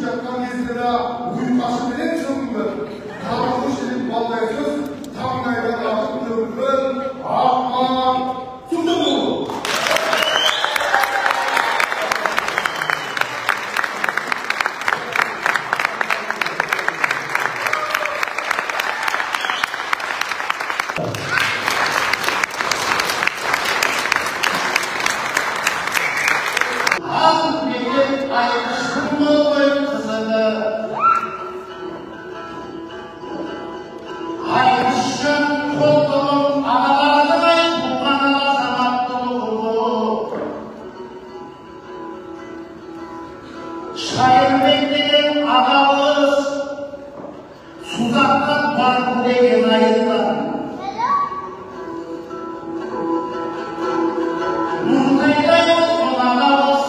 жатқан кезде де ұйымбашы менен шыңды табылғы шеліп балдайсыз таңдайдан атып төгілген ақпан сұмды болу. Şairmeklerin ağamız Suzak'tan farklı değil ayırlar. Nurkay'da yok ağamız